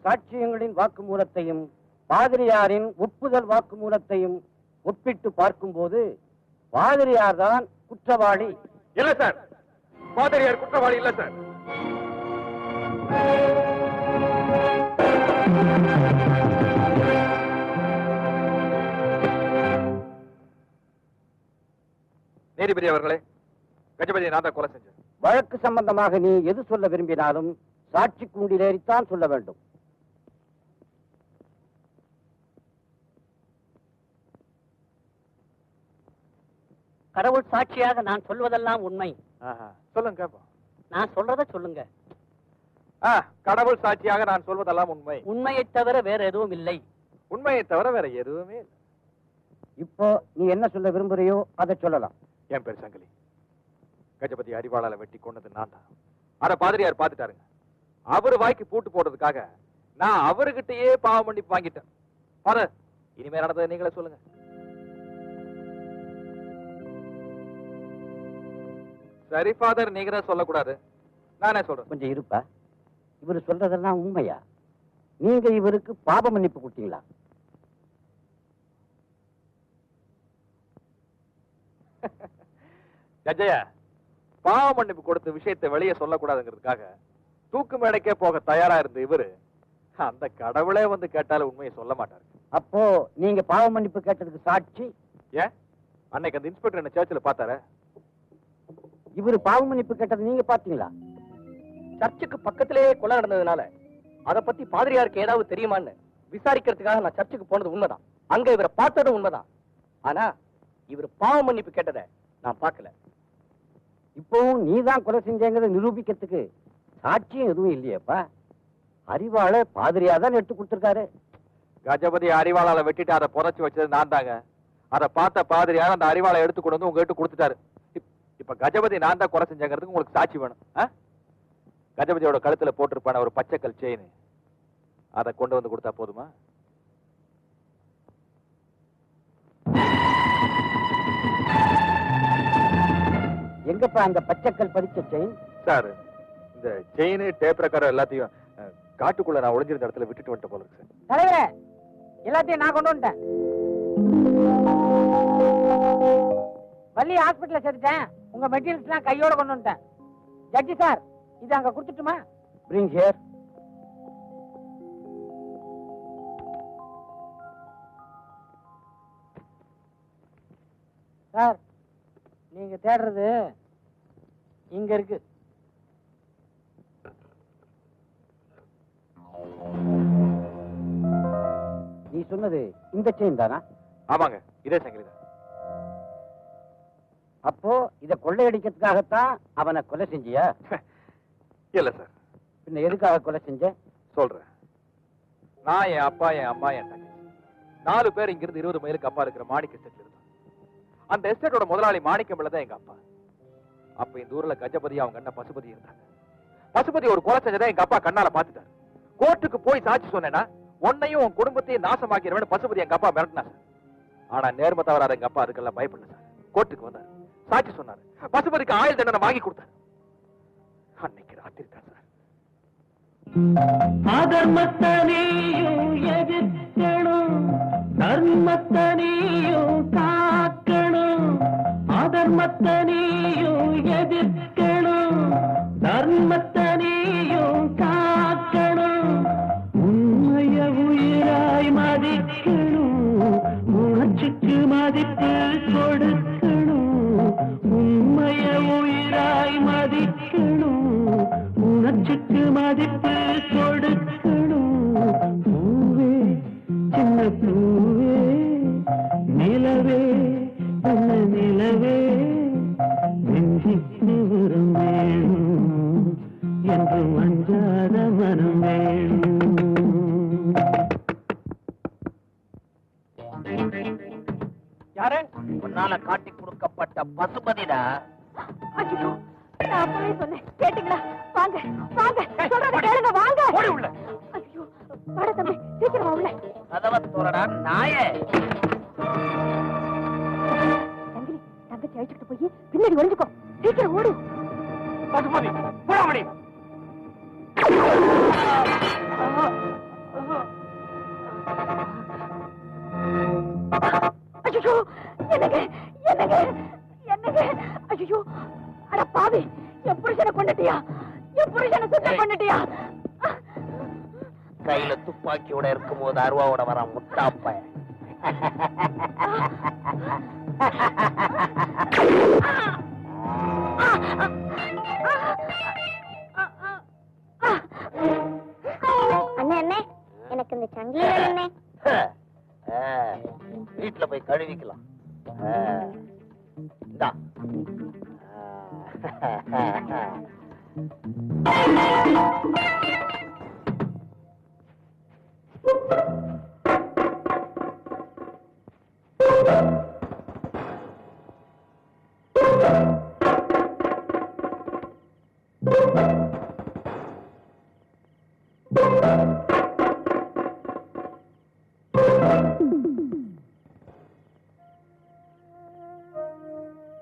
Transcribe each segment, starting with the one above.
சாட்சியங்களின் வாக்குமூலத்தையும் பாதிரியாரின் ஒப்புதல் வாக்குமூலத்தையும் ஒப்பிட்டு பார்க்கும்போது பாதிரியார் தான் குற்றவாளி. இல்ல சார், பாதிரியார் குற்றவாளி இல்ல சார். நீதிபதி அவர்களே, கஜபதியை நான் தான் கொலை செஞ்சேன். வழக்கு சம்பந்தமாக நீ எது சொல்ல விரும்பினாலும் சாட்சி கூண்டிலேறித்தான் சொல்ல வேண்டும். கடவுள் சாட்சியாக நான் சொல்வதெல்லாம் உண்மை. சொல்லுங்க. நான் சொல்றத சொல்லுங்க. கடவுள் சாட்சியாக நான் சொல்வதெல்லாம் உண்மை. உண்மையை தவிர வேற எதுவும் இல்லை. உண்மையை தவிர வேற எதுவுமே இல்லை. இப்போ நீ என்ன சொல்ல விரும்புறியோ அதை சொல்லலாம். என் பேர் சங்கிலி. கஜபதி அரிவாளால வெட்டி கொண்டது நான் தான். அத பாதிரியார் பாத்துட்டாருங்க. அவரு வாய்க்கு பூட்டு போடுறதுக்காக நான் அவர்கிட்டயே பாவ மன்னிப்பு வாங்கிட்டேன். பாரு, இனிமே நடந்ததை நீங்களே சொல்லுங்க. சரி ஃபாதர், நீங்க தான் சொல்லக்கூடாது, நானே சொல்றேன். கொஞ்சம் இருப்பா. இவரு சொல்றதெல்லாம் உண்மையா? நீங்க இவருக்கு பாவ மன்னிப்பு கொடுத்தீங்களா? ஜட்ஜயா, பாவ மன்னிப்பு கொடுத்த விஷயத்தை வெளியே சொல்லக்கூடாதுங்கிறதுக்காக தூக்கு மேடைக்கே போக தயாரா இருந்த இவரு அந்த கடவுளே வந்து கேட்டாலும் உண்மையை சொல்ல மாட்டாரு. அப்போ நீங்க பாவ மன்னிப்பு கேட்டதுக்கு சாட்சி? ஏன், அன்னைக்கு அந்த இன்ஸ்பெக்டர் என்ன சர்ச்சில் பார்த்தாரு. இவரு பாவ மன்னிப்பு கேட்டது நீங்க பாத்தீங்களா? சர்ச்சுக்கு பக்கத்திலேயே கொலை நடந்ததுனால அத பத்தி பாதிரியாருக்கு ஏதாவது தெரியுமான்னு விசாரிக்கிறதுக்காக நான் சர்ச்சுக்கு போனது உண்மைதான். அங்க இவரை பார்த்ததும் உண்மைதான். ஆனா இவர் பாவ மன்னிப்பு கேட்டதை நான் பார்க்கல. இப்பவும் நீதான் கொலை செஞ்சேங்கிறத நிரூபிக்கிறதுக்கு சாட்சியம் எதுவும் இல்லையப்பா. அறிவாளை பாதிரியா தான் எடுத்து கொடுத்திருக்காரு. கஜபதி அறிவாளால வெட்டிட்டு அதை புதைச்சு வச்சது நான் தாங்க. அதை பார்த்த பாதிரியார் அந்த அறிவாளை எடுத்து கொண்டு வந்து உங்ககிட்ட கொடுத்துட்டாரு. இப்ப கஜபதி நான் தான் கொலை செஞ்சங்கிறதுக்கு உங்களுக்கு சாட்சி வேணும். கஜபதியோட கழுத்துல போட்டிருப்பான ஒரு பச்சைக்கல் செயின், அதை கொண்டு வந்து கொடுத்தா போதுமா? எங்கப்பா அந்த பச்சைக்கல் பதிச்ச செயின்? சார், இந்த செயின் டேப் ரெக்கார்டர் எல்லாத்தையும் காட்டுக்குள்ள நான் ஒளிஞ்சிருந்த இடத்துல விட்டுட்டு வந்துட்ட போல இருக்கு சார். தலைவரே, எல்லாத்தையும் நான் கொண்டு வந்துட்டேன். வள்ளி ஹாஸ்பிட்டல்ல சேர்த்துட்டேன். உங்க மெட்டீரியல்ஸ் எல்லாம் கையோட கொண்டு வந்துட்டேன். ஜட்ஜி சார், இது அங்க கொடுத்துட்டுமா? Bring here. சார், நீங்க தேடுறது இங்க இருக்கு. நீ சொன்னது இந்த செயின் தானா? ஆமாங்க, இதே சங்கிலி தான். அப்போ இத கொள்ளையடிக்கிறதுக்காகத்தான் அவனை கொலை செஞ்சியா? இல்ல சார். பின்ன எதுக்காக கொலை செஞ்ச? சொல்றேன். நான், என் அப்பா, என் அம்மா, என் தங்கச்சி 4 பேர் இங்கிருந்து 20 மைலுக்கு அப்பா இருக்கிற மாணிக்க எஸ்டேட்ல இருந்தோம். அந்த எஸ்டேட்டோட முதலாளி மாணிக்கம் பிள்ளை தான் எங்க அப்பா. அப்ப இந்த ஊர்ல கஜபதி அவங்க அண்ணன் பசுபதி இருந்தாங்க. பசுபதி ஒரு கொலை செஞ்சதை எங்க அப்பா கண்ணால பாத்துட்டாரு. கோர்ட்டுக்கு போய் சாட்சி சொன்னேன்னா உன்னையும் உன் குடும்பத்தையும் நாசமாக்கிறவன் பசுபதி எங்க அப்பா மிரட்டினா சார். ஆனா நேர்மை தவறாத எங்க அப்பா அதுக்கெல்லாம் பயப்படல சார். கோர்ட்டுக்கு வந்தார், சாட்சி சொன்னாரு. பசுபதிக்கு ஆயுள் தண்டனை வாங்கி கொடுத்தாரு. அன்னைக்கு ராத்திரி தான் சார். அதர்மத்தனையும் எதிர்க்கணும், தர்மத்தனையும் காக்கணும். அதர்மத்தனையும் எதிர்க்கணும், தர்மத்தனையும் காக்கணும். உண்மைய உயிராய் மதிக்கணும், உணர்ச்சிக்கு மதிப்பு கொடுக்கணும். உண்மைய உயிராய் மதிக்கணும், உணர்ச்சிக்கு மதிப்பு கொடுக்கணும். பூவே, சின்ன பூவே, நிலவே, நல்ல நிலவே, நெஞ்சிக்கு வரும் வேணும் என்று மஞ்சாத மனம் வேணும். யாரு? உன்னால காட்டி கொடுக்கப்பட்ட பசுபதிடா. ஐயோ, நான் அப்பவே சொன்னேன், கேட்டீங்களா? வாங்க வாங்க, சொல்றத கேளுங்க, வாங்க. ஓடி உள்ள. ஐயோ, வாடா தம்பி, சீக்கிரம் வா உள்ள. கதவை தோறடா நாயே. தங்கி, தங்கச்சி அழைச்சிட்டு போய் பின்னாடி ஒளிஞ்சுக்கோ. சீக்கிரம் ஓடு. பசுபதி போடாமடி. ஐயோ, என்னங்க என்னங்க என்னங்க, ஐயோ, அட பாவி, என் புருஷனை கொண்டுட்டியா? என் புருஷனை சுத்தம் பண்ணிட்டியா? கையில துப்பாக்கியோட இருக்கும் போது அருவாவோட வர முட்டாப்ப. அண்ணே அண்ணே, எனக்கு இந்த சங்கிலி வேணும்ண்ணே. வீட்டுல போய் கழுவிக்கலாம். இந்தா.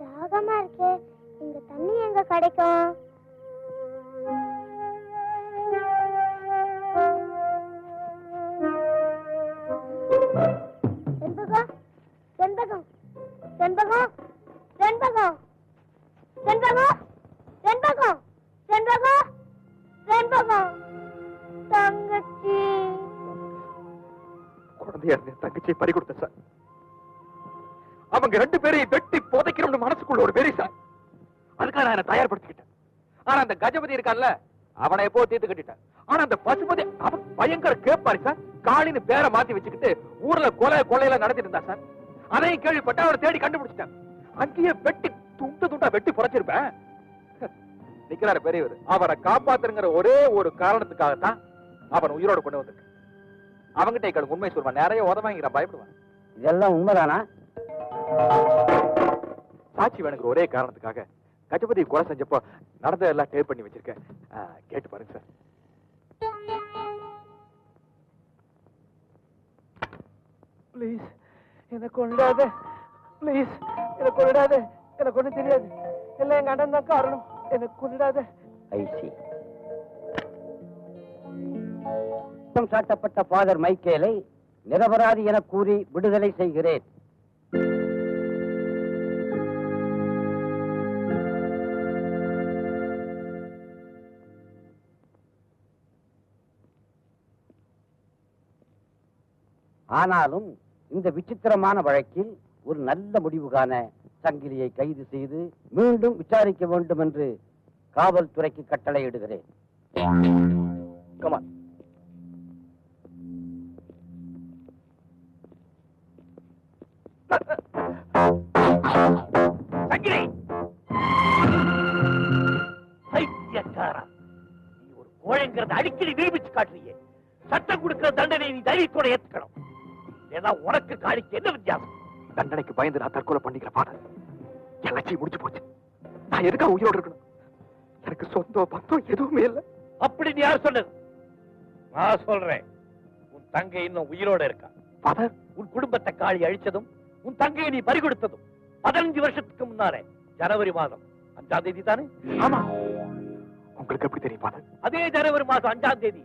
தாகமா இருக்கே, இந்த தண்ணி எங்க கிடைக்கும்? செண்பகம், செண்பகம், செண்பகம், செண்பகம், செண்பகம், செண்பகம், செண்பகம், செண்பகம், தங்கச்சி. குழந்தையா இருந்த தங்கச்சியை பறி கொடுத்த சார். அவங்க 2 பேரையும் வெட்டி புதைக்கணும்னு மனசுக்குள்ள ஒரு வெறி சார். அதுக்காக நான் என்ன தயார்படுத்திக்கிட்டேன். ஆனா அந்த கஜபதி இருக்கான்ல, அவனை எப்போ தீர்த்து கட்டிட்டேன். ஆனா அந்த பசுபதி அவன் பயங்கர கேப்பாரி சார். காளின்னு பேரை மாத்தி வச்சுக்கிட்டு ஊர்ல கொலையில நடத்திட்டு இருந்தா சார். அதையும் கேள்விப்பட்டு அவனை தேடி கண்டுபிடிச்சிட்டேன். அங்கேயே வெட்டி துண்டா வெட்டி புதைச்சிருப்பேன். நிக்கிறாரு பெரியவர். அவரை காப்பாத்துங்கிற ஒரே ஒரு காரணத்துக்காகத்தான் அவன் உயிரோட கொண்டு வந்திருக்கு. அவங்கிட்ட எங்களுக்கு உண்மை சொல்லுவான், நிறைய உதவாங்கிற பயப்படுவான். இதெல்லாம் உண்மைதானா? சாட்சி வேணுங்கிற ஒரே காரணத்துக்காக கஜபதி கொலை செஞ்சப்போ நடந்ததெல்லாம் டேப் பண்ணி வச்சிருக்கேன். கேட்டு பாருங்க சார். ப்ளீஸ் என்ன கொண்டாத, ப்ளீஸ் என்ன கொண்டாத, எனக்கு ஒண்ணு தெரியாது, எல்லாம் எங்க அண்ணன் தான் காரணம், எனக்கு கொண்டாத. குற்றம் சாட்டப்பட்ட ஃபாதர் மைக்கேலை நிரபராதி என கூறி விடுதலை செய்கிறேன். ஆனாலும் இந்த விசித்திரமான வழக்கில் ஒரு நல்ல முடிவு காண சங்கிலியை கைது செய்து மீண்டும் விசாரிக்க வேண்டும் என்று காவல்துறைக்கு கட்டளையிடுகிறேன். கமான். சங்கிலி பைத்தியக்காரா, நீ ஒரு கோழைங்கிறத அடிக்கடி நிரூபிச்சு காட்டுறியே. சட்டம் கொடுக்கிற தண்டனை நீ தைரியத்தோட ஏத்துக்கணும். ஏதா உனக்கு காணிக்கு என்ன வித்தியாசம்? தண்டனைக்கு பயந்து நான் தற்கொலை பண்ணிக்கிற பாட என் லட்சியம் முடிச்சு போச்சு. நான் எதுக்கா உயிரோடு இருக்கணும்? எனக்கு சொந்த பந்தம் எதுவுமே இல்லை. அப்படி நீ யார் சொன்னது? நான் சொல்றேன், உன் தங்கை இன்னும் உயிரோட இருக்கா. ஃபாதர், உன் குடும்பத்தை காளி அழிச்சதும் உன் தங்கையை நீ பறிகொடுத்ததும் 15 வருஷத்துக்கு முன்னாலே ஜனவரி மாதம் 5ஆம் தேதி தானே? ஆமா. உங்களுக்கு எப்படி தெரியும் ஃபாதர்? அதே ஜனவரி மாதம் 5ஆம் தேதி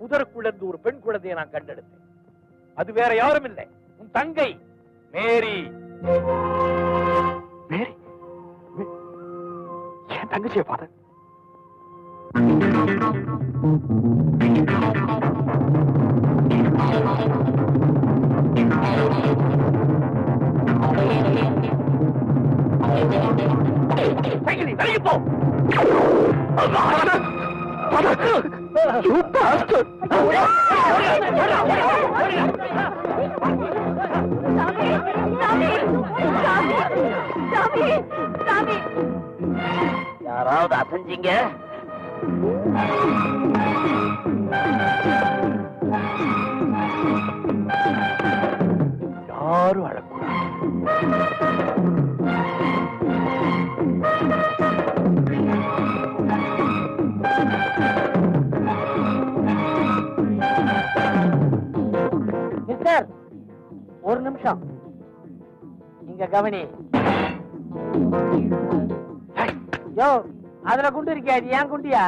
புதருக்குள்ள இருந்து ஒரு பெண் குழந்தையை நான் கண்டெடுத்தேன். அது வேற யாரும் இல்லை, உன் தங்கை மேரி. மேரி? என் தங்கச்சியா ஃபாதர்? சங்கிலி வெளியே போ. யாராவது அசைஞ்சீங்க? யாரும் அழக்கூடாது. மிஸ்டர், ஒரு நிமிஷம் இங்க கவனி. யோ, அதுல குண்டு இருக்கியா? இது ஏன் குண்டியா?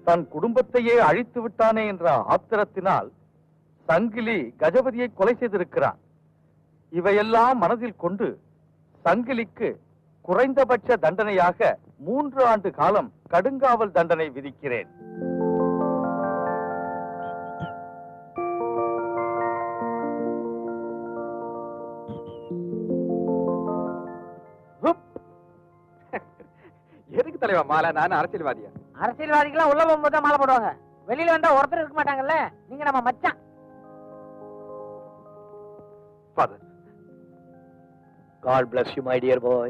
தன் குடும்பத்தையே அழித்து விட்டானே என்ற ஆத்திரத்தினால் சங்கிலி கஜபதியை கொலை செய்திருக்கிறான். இவையெல்லாம் மனதில் கொண்டு சங்கிலிக்கு குறைந்தபட்ச தண்டனையாக 3 ஆண்டு காலம் கடுங்காவல் தண்டனை விதிக்கிறேன். எதுக்கு தலைவா மாலை? நான் அரசியல்வாதியா? அரசியல்வாதிகளாம் உள்ள போகும்போது தான் மாலை போடுவாங்க. வெளியில வந்தா ஒருத்தர் இருக்க மாட்டாங்கல்ல. நீங்க நம்ம மச்சான். Father, God bless you, my dear boy.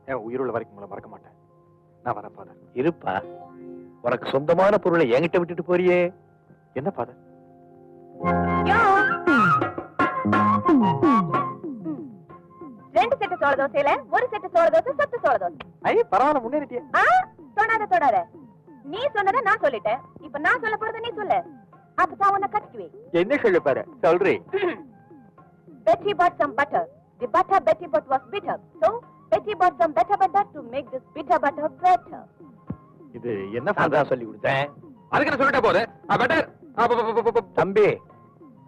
என் உயிருள்ள வரைக்கும் உங்களை மறக்க மாட்டேன். நான் வரேன் ஃபாதர். இருப்பா, உனக்கு சொந்தமான பொருளை என்கிட்ட விட்டுட்டு போறியே. என்ன ஃபாதர்? ரெண்டு செட்டு சோள தோசையில ஒரு செட்டு சோள தோசை, சத்து சோள தோசை. பரவாயில்ல, முன்னேறிட்டியே. தொடாத. நீ சொன்னதை நான் சொல்லிட்டேன். இப்ப நான் சொல்ல போறதை நீ சொல்லு. அப்பதான் உன்னை கட்டிக்குவேன். என்ன சொல்ல பாரு? சொல்றேன். Betty bought some butter. The butter Betty bought was bitter. So Betty bought some better butter to make this bitter butter better. இது என்ன நான் தான் சொல்லி கொடுத்தேன். அதுக்கு நான் சொல்லிட்ட போது பெட்டர். தம்பி,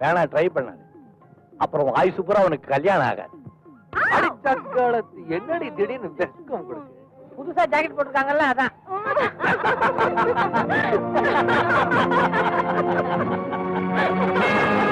வேணா ட்ரை பண்ணாது. அப்புறம் ஆயுசு பூரா உனக்கு கல்யாணம் ஆகாது. அடிச்சக்காலத்து என்னடி திடீர்னு வெக்கம் உங்களுக்கு? புதுசா ஜாக்கெட் போட்டிருக்காங்கல்ல, அதான். Ah!